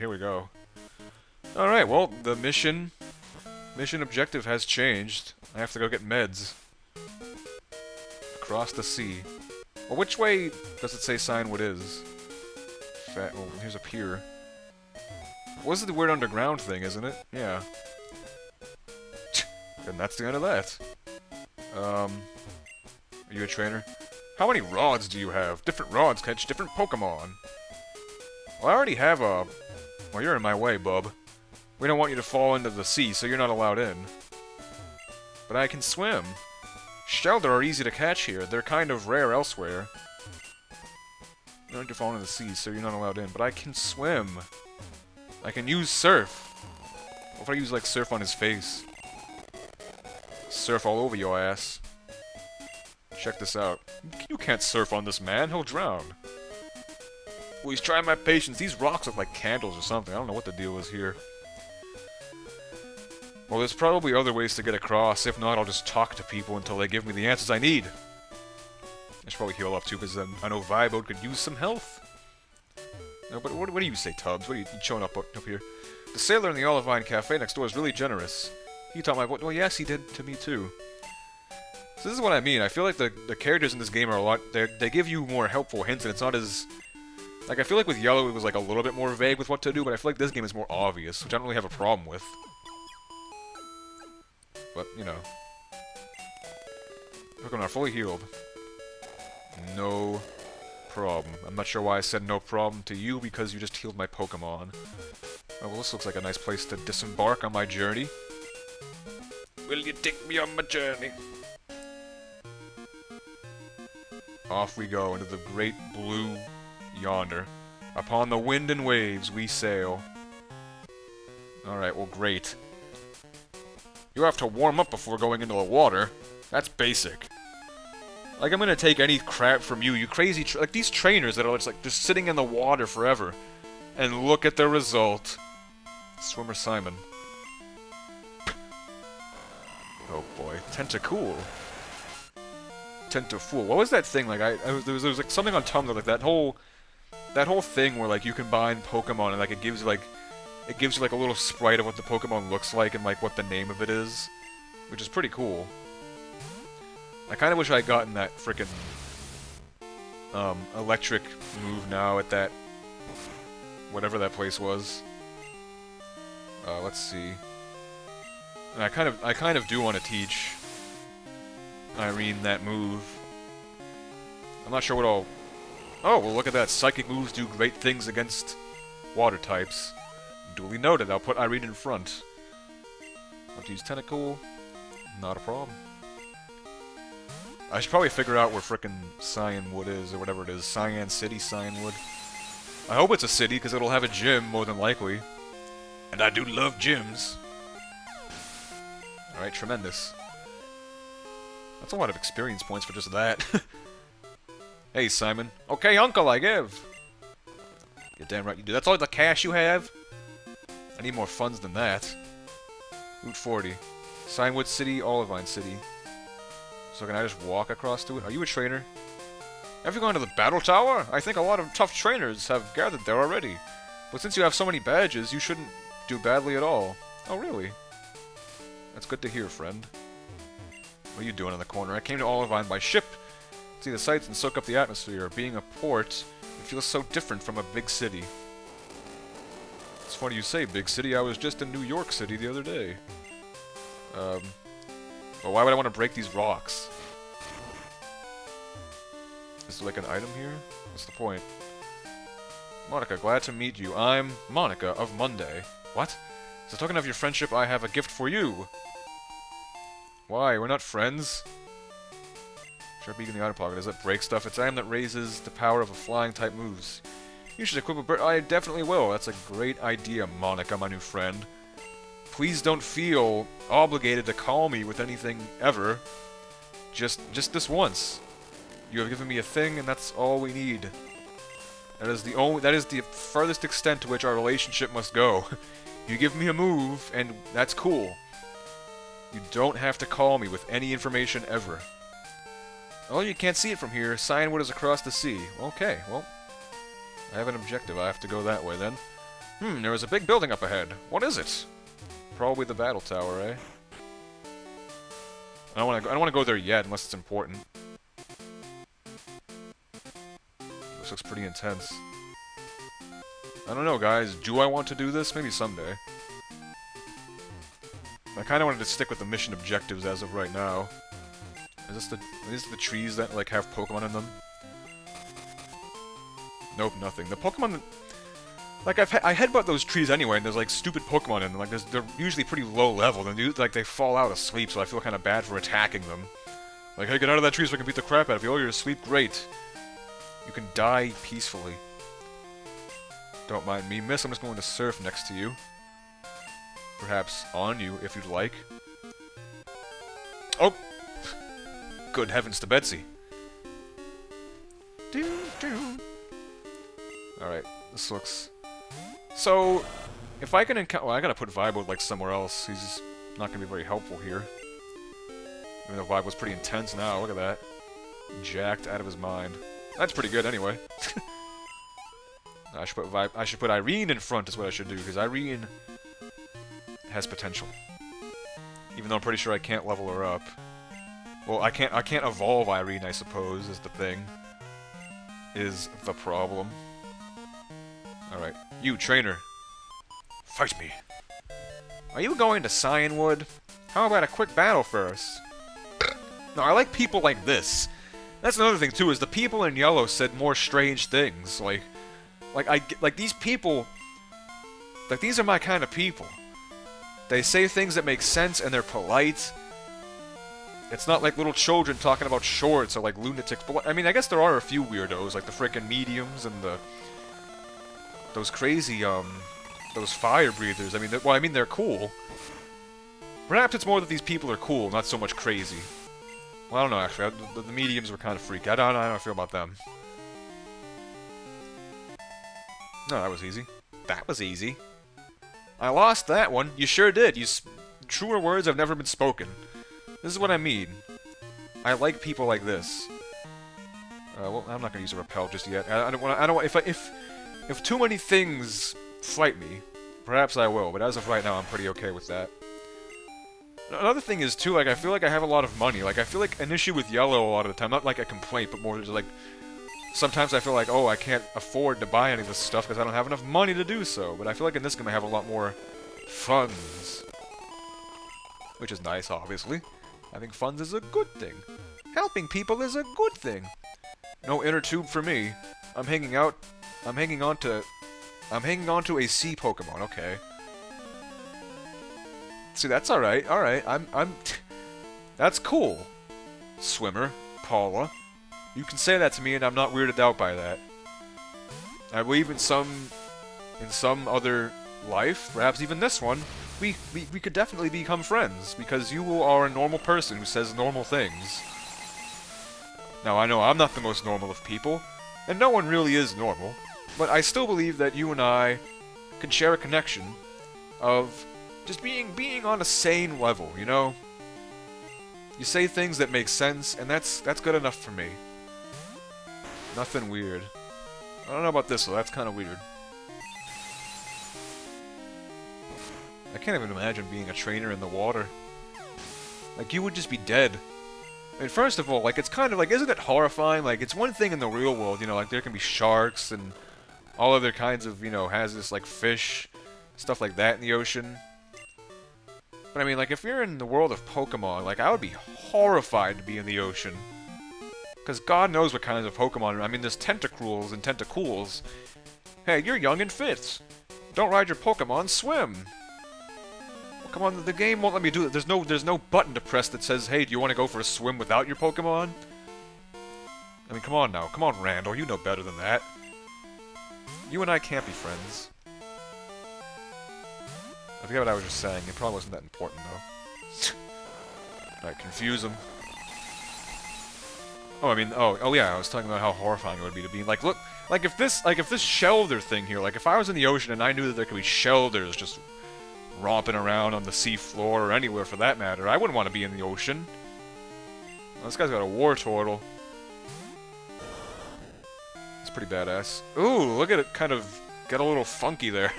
here we go. Alright, well, the mission objective has changed. I have to go get meds. Across the sea. Well, which way does it say Cyanwood is? Oh, here's a pier. Well, this is the weird underground thing, isn't it? Yeah. And that's the end of that. Are you a trainer? How many rods do you have? Different rods catch different Pokémon. Well, I already have a... Well, you're in my way, bub. We don't want you to fall into the sea, so you're not allowed in. But I can swim. Shelder are easy to catch here. They're kind of rare elsewhere. You don't have to fall into the sea, so you're not allowed in. But I can swim. I can use surf. What if I use, like, surf on his face? Surf all over your ass. Check this out. You can't surf on this man. He'll drown. Well, he's trying my patience. These rocks look like candles or something. I don't know what the deal is here. Well, there's probably other ways to get across. If not, I'll just talk to people until they give me the answers I need. I should probably heal up too, because I know Vibode could use some health. No, but what do you say, Tubbs? What are you showing up here? The sailor in the Olivine Cafe next door is really generous. He taught my... Well, yes, he did to me too. So this is what I mean. I feel like the characters in this game are a lot... They give you more helpful hints, and it's not as... Like, I feel like with Yellow it was like a little bit more vague with what to do, but I feel like this game is more obvious, which I don't really have a problem with. But, you know. Pokemon are fully healed. No problem. I'm not sure why I said no problem to you, because you just healed my Pokemon. Oh, well, this looks like a nice place to disembark on my journey. Will you take me on my journey? Off we go into the great blue yonder. Upon the wind and waves we sail. Alright, well, great. You have to warm up before going into the water. That's basic. Like, I'm gonna take any crap from you, you crazy like, these trainers that are just sitting in the water forever. And look at the result. Swimmer Simon. Oh boy. Tentacool. Tentafool. What was that thing? Like, there was like something on Tumblr, like that whole thing where, like, you combine Pokemon and, like, it gives you like a little sprite of what the Pokemon looks like and, like, what the name of it is. Which is pretty cool. I kinda wish I had gotten that frickin' electric move now at that... whatever that place was. Let's see. And I kind of do want to teach Irene that move. I'm not sure what I'll... Oh, well, look at that. Psychic moves do great things against water types. Duly noted. I'll put Irene in front. I'll use Tentacool. Not a problem. I should probably figure out where frickin' Cyanwood is, or whatever it is. Cyan City, Cyanwood. I hope it's a city, because it'll have a gym, more than likely. And I do love gyms. Alright, tremendous. That's a lot of experience points for just that. Hey, Simon. Okay, uncle, I give. You're damn right you do. That's all the cash you have? I need more funds than that. Route 40. Cyanwood City, Olivine City. So can I just walk across to it? Are you a trainer? Have you gone to the battle tower? I think a lot of tough trainers have gathered there already. But since you have so many badges, you shouldn't do badly at all. Oh, really? That's good to hear, friend. What are you doing in the corner? I came to Olivine by ship. See the sights and soak up the atmosphere. Being a port, it feels so different from a big city. It's funny you say big city. I was just in New York City the other day. But why would I want to break these rocks? Is there like an item here? What's the point? Monica, glad to meet you. I'm Monica of Monday. What? As a token of your friendship, I have a gift for you. Why? We're not friends. Sharp beak in the outer pocket. Does it break stuff? It's an item that raises the power of a flying type moves. You should equip a bird. I definitely will. That's a great idea, Monica, my new friend. Please don't feel obligated to call me with anything ever. Just this once. You have given me a thing, and that's all we need. That is the furthest extent to which our relationship must go. You give me a move, and that's cool. You don't have to call me with any information ever. Oh, you can't see it from here. Cyanwood is across the sea. Okay, well, I have an objective. I have to go that way then. There is a big building up ahead. What is it? Probably the battle tower, eh? I don't want to go there yet unless it's important. This looks pretty intense. I don't know, guys. Do I want to do this? Maybe someday. I kind of wanted to stick with the mission objectives as of right now. Are these the trees that, like, have Pokemon in them? Nope, nothing. The Pokemon that... Like, I headbutt those trees anyway, and there's, like, stupid Pokemon in them. Like, they're usually pretty low level, and they fall out asleep, so I feel kind of bad for attacking them. Like, hey, get out of that tree so I can beat the crap out of you. Oh, you're asleep? Great. You can die peacefully. Don't mind me, miss. I'm just going to surf next to you. Perhaps on you, if you'd like. Oh! Good heavens to Betsy. Alright, this looks... So, if I can encounter... Well, I gotta put Vibe like somewhere else. He's not gonna be very helpful here. Even though Vibe was pretty intense now, look at that. Jacked out of his mind. That's pretty good anyway. I should put Irene in front is what I should do, because Irene has potential. Even though I'm pretty sure I can't level her up. Well, I can't evolve Irene, I suppose, is the thing. Is the problem. Alright. You, trainer. Fight me. Are you going to Cyanwood? How about a quick battle first? No, I like people like this. That's another thing, too, is the people in yellow said more strange things. Like these people... Like, these are my kind of people. They say things that make sense, and they're polite. It's not like little children talking about shorts or, like, lunatics. But, I mean, I guess there are a few weirdos, like the frickin' mediums and the... Those crazy, those fire breathers. I mean, they're cool. Perhaps it's more that these people are cool, not so much crazy. Well, I don't know, actually. The mediums were kind of freaky. I don't know how I feel about them. No, that was easy. That was easy. I lost that one. You sure did. Truer words have never been spoken. This is what I mean. I like people like this. Well, I'm not gonna use a repel just yet. I don't want. If too many things fright me, perhaps I will. But as of right now, I'm pretty okay with that. Another thing is too, like, I feel like I have a lot of money. Like, I feel like an issue with yellow a lot of the time, not like a complaint, but more just like. Sometimes I feel like, oh, I can't afford to buy any of this stuff because I don't have enough money to do so. But I feel like in this game I have a lot more funds. Which is nice, obviously. I think funds is a good thing. Helping people is a good thing. No inner tube for me. I'm hanging on to a sea Pokemon, okay. See, that's alright, alright. That's cool. Swimmer, Paula. You can say that to me and I'm not weirded out by that. I believe in some other life, perhaps even this one, we could definitely become friends, because you are a normal person who says normal things. Now, I know I'm not the most normal of people, and no one really is normal, but I still believe that you and I can share a connection of just being on a sane level, you know? You say things that make sense, and that's good enough for me. Nothing weird. I don't know about this, though. That's kind of weird. I can't even imagine being a trainer in the water. Like, you would just be dead. I mean, first of all, like, it's kind of like, isn't it horrifying? Like, it's one thing in the real world, you know, like, there can be sharks and all other kinds of, you know, hazardous, like, fish, stuff like that in the ocean. But, I mean, like, if you're in the world of Pokemon, like, I would be horrified to be in the ocean. Because God knows what kinds of Pokemon. I mean, there's Tentacruels and Tentacools. Hey, you're young and fit. Don't ride your Pokemon, swim. Well, come on, the game won't let me do it. There's no button to press that says, hey, do you want to go for a swim without your Pokemon? I mean, come on now. Come on, Randall. You know better than that. You and I can't be friends. I forget what I was just saying. It probably wasn't that important, though. Alright, confuse him. Oh, I mean, oh yeah, I was talking about how horrifying it would be to be, like, look, like if this shelter thing here, like if I was in the ocean and I knew that there could be shelters just romping around on the seafloor or anywhere for that matter, I wouldn't want to be in the ocean. Oh, this guy's got a war turtle. It's pretty badass. Ooh, look at it kind of get a little funky there.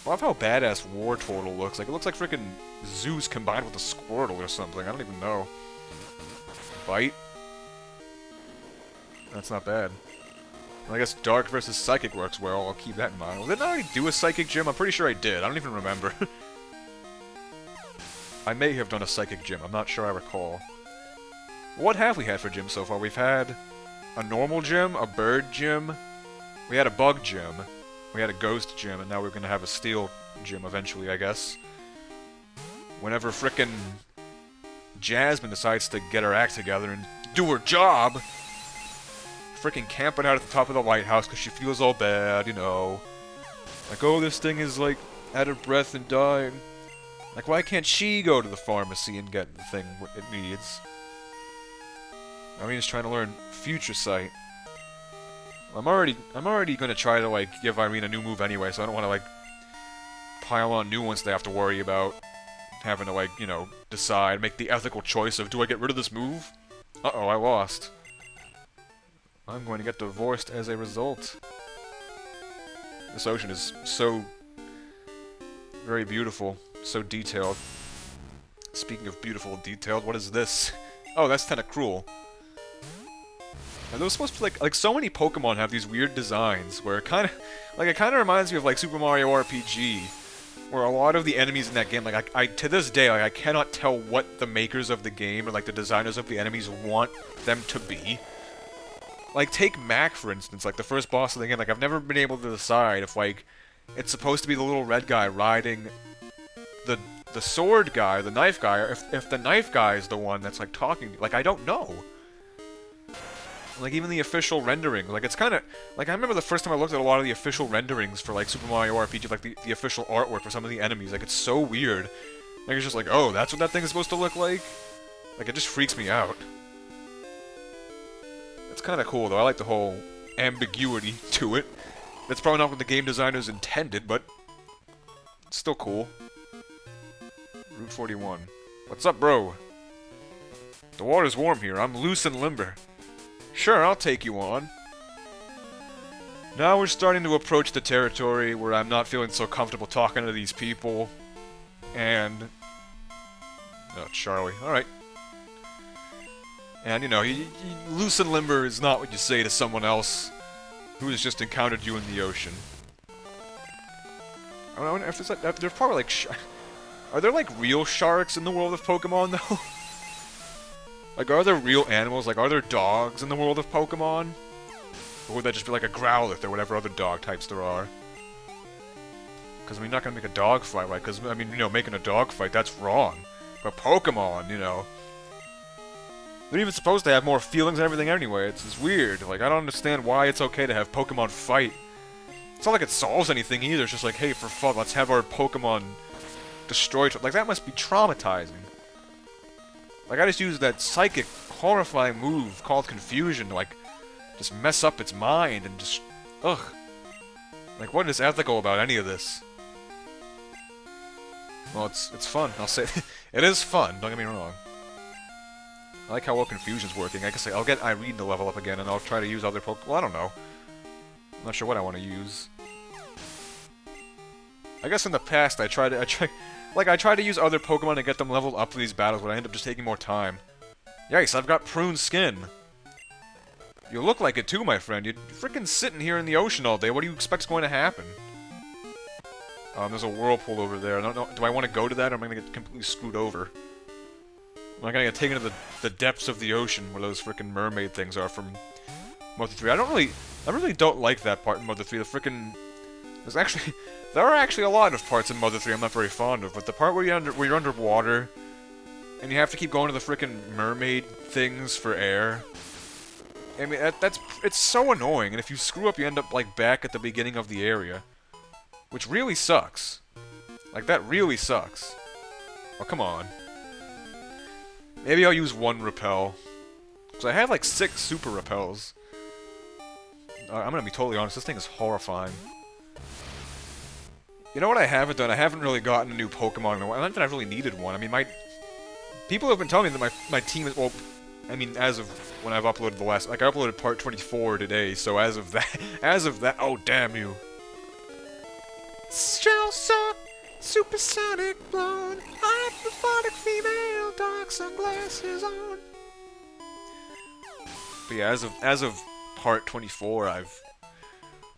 I love how badass War Turtle looks. Like, it looks like freaking Zeus combined with a Squirtle or something. I don't even know. Bite? That's not bad. I guess Dark versus Psychic works well. I'll keep that in mind. Well, didn't I already do a Psychic Gym? I'm pretty sure I did. I don't even remember. I may have done a Psychic Gym. I'm not sure I recall. What have we had for gyms so far? We've had a normal gym, a bird gym, we had a bug gym, we had a ghost gym, and now we're gonna have a steel gym eventually, I guess. Whenever frickin' Jasmine decides to get her act together and do her job, frickin' camping out at the top of the lighthouse because she feels all bad, you know. Like, oh, this thing is, like, out of breath and dying. Like, why can't she go to the pharmacy and get the thing it needs? Irina's trying to learn Future Sight. I'm already gonna try to, like, give Irina a new move anyway, so I don't want to, like, pile on new ones they have to worry about having to, like, you know, decide, make the ethical choice of, do I get rid of this move? Uh-oh, I lost. I'm going to get divorced as a result. This ocean is so very beautiful, so detailed. Speaking of beautiful and detailed, what is this? Oh, that's kinda cruel. Are those supposed to be like so many Pokemon have these weird designs where it kinda reminds me of like Super Mario RPG, where a lot of the enemies in that game, like I to this day, like I cannot tell what the makers of the game or like the designers of the enemies want them to be. Like, take Mac, for instance, like the first boss of the game, like I've never been able to decide if like it's supposed to be the little red guy riding the sword guy, or the knife guy, or if the knife guy is the one that's like talking. Like, I don't know. Like, even the official rendering, like, it's kind of, like, I remember the first time I looked at a lot of the official renderings for, like, Super Mario RPG, like, the official artwork for some of the enemies, like, it's so weird. Like, it's just like, oh, that's what that thing is supposed to look like? Like, it just freaks me out. It's kind of cool, though. I like the whole ambiguity to it. That's probably not what the game designers intended, but it's still cool. Route 41. What's up, bro? The water's warm here. I'm loose and limber. Sure, I'll take you on. Now we're starting to approach the territory where I'm not feeling so comfortable talking to these people. And... oh, Charlie. Alright. And, you know, loose and limber is not what you say to someone else who has just encountered you in the ocean. I wonder if there's like... there's probably like... are there like real sharks in the world of Pokemon, though? Like, are there real animals? Like, are there dogs in the world of Pokemon? Or would that just be like a Growlithe or whatever other dog types there are? Because, I mean, you're not going to make a dog fight, right? Because, I mean, you know, making a dog fight, that's wrong. But Pokemon, you know... they're even supposed to have more feelings and everything anyway. It's weird. Like, I don't understand why it's okay to have Pokemon fight. It's not like it solves anything either. It's just like, hey, for fun, let's have our Pokemon destroyed. Like, that must be traumatizing. Like, I just used that psychic, horrifying move called Confusion to, like, just mess up its mind and just... ugh. Like, what is ethical about any of this? Well, it's fun. I'll say... it is fun, don't get me wrong. I like how well Confusion's working. I guess I'll get Irene to level up again, and I'll try to use other Pokemon. Well, I don't know. I'm not sure what I want to use. I guess in the past, I tried to use other Pokemon to get them leveled up for these battles, but I end up just taking more time. Yikes, I've got prune skin. You look like it too, my friend. You're freaking sitting here in the ocean all day. What do you expect's going to happen? There's a whirlpool over there. I don't know. Do I want to go to that, or am I going to get completely screwed over? Am I going to get taken to the depths of the ocean where those freaking mermaid things are from Mother 3? I really don't like that part in Mother 3. The freaking... there are actually a lot of parts in Mother 3 I'm not very fond of, but the part where you're underwater, and you have to keep going to the freaking mermaid things for air... I mean, it's so annoying, and if you screw up, you end up, like, back at the beginning of the area. Which really sucks. Like, that really sucks. Oh, come on. Maybe I'll use one repel. Because I have, like, 6 super repels. I'm gonna be totally honest, this thing is horrifying. You know what I haven't done? I haven't really gotten a new Pokemon in a while. Not that I really needed one. I mean, people have been telling me that my team is... well, I mean, as of when I've uploaded the last... like, I uploaded part 24 today, so as of that... oh, damn you. Still so Supersonic blonde, hypophotic female, dark sunglasses on. But yeah, as of part 24, I've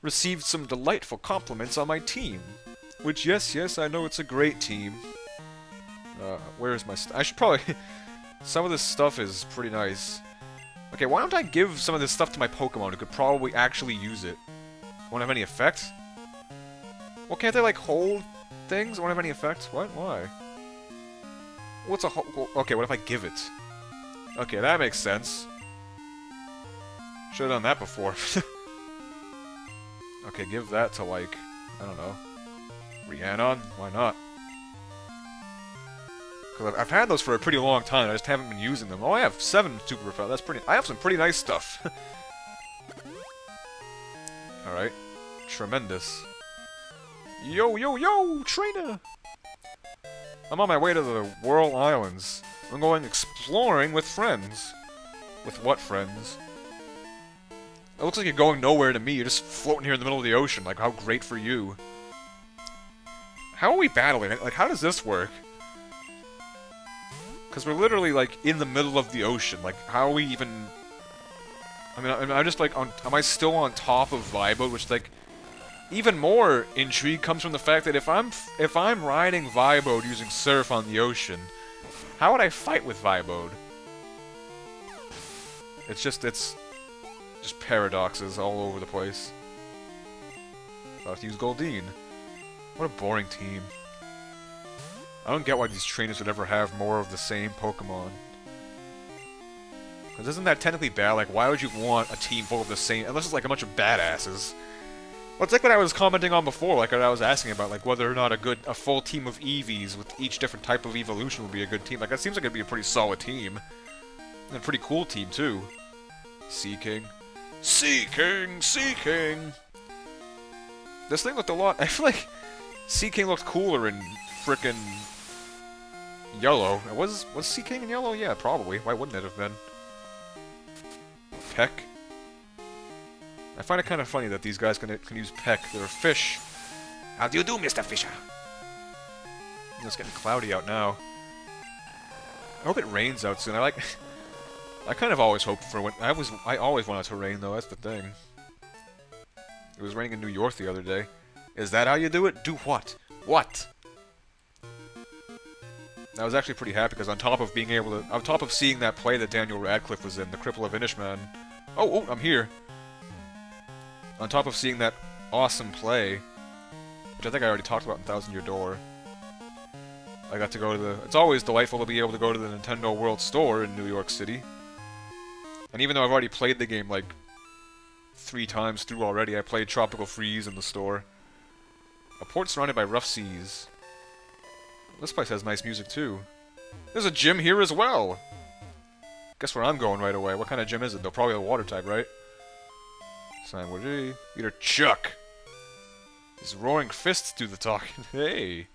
received some delightful compliments on my team. Which, yes, I know it's a great team. Where is my I should probably... Some of this stuff is pretty nice. Okay, why don't I give some of this stuff to my Pokemon who could probably actually use it? Won't have any effect? Well, can't they, like, hold things? Won't have any effect? What? Why? What's a okay, what if I give it? Okay, that makes sense. Should've done that before. Okay, give that to, like, I don't know. Rhiannon? Why not? Because I've had those for a pretty long time, I just haven't been using them. Oh, I have 7 Super Repel, that's pretty... I have some pretty nice stuff. Alright. Tremendous. Yo, trainer! I'm on my way to the Whirl Islands. I'm going exploring with friends. With what friends? It looks like you're going nowhere to me, you're just floating here in the middle of the ocean, like, how great for you. How are we battling? Like, how does this work? Because we're literally, like, in the middle of the ocean, like, how are we even... I mean, I'm just, like, am I still on top of Vibo, which, like... Even more intrigue comes from the fact that if I'm riding Vibode using Surf on the ocean, how would I fight with Vibode? It's just paradoxes all over the place. I'll have to use Goldeen. What a boring team. I don't get why these trainers would ever have more of the same Pokemon. Because isn't that technically bad? Like, why would you want a team full of the same... Unless it's like a bunch of badasses. Well, it's like what I was commenting on before, like what I was asking about, like whether or not a full team of Eevees with each different type of evolution would be a good team. Like, that seems like it'd be a pretty solid team. And a pretty cool team, too. Seaking. Seaking! This thing looked a lot... I feel like Seaking looked cooler in frickin' yellow. Was Seaking in yellow? Yeah, probably. Why wouldn't it have been? Peck. I find it kind of funny that these guys can use Peck. They're a fish. How do you do, Mr. Fisher? It's getting cloudy out now. I hope it rains out soon. I kind of always hoped for when... I always wanted to rain, though. That's the thing. It was raining in New York the other day. Is that how you do it? Do what? What? I was actually pretty happy because on top of being able to... On top of seeing that play that Daniel Radcliffe was in, The Cripple of Inishman... Oh, I'm here! On top of seeing that awesome play, which I think I already talked about in Thousand Year Door, I got to go to the... It's always delightful to be able to go to the Nintendo World Store in New York City. And even though I've already played the game, like, 3 times through already, I played Tropical Freeze in the store. A port surrounded by rough seas. This place has nice music, too. There's a gym here as well! Guess where I'm going right away. What kind of gym is it, though? Probably a water type, right? Cyanwood. Leader Chuck! His roaring fists do the talking. Hey!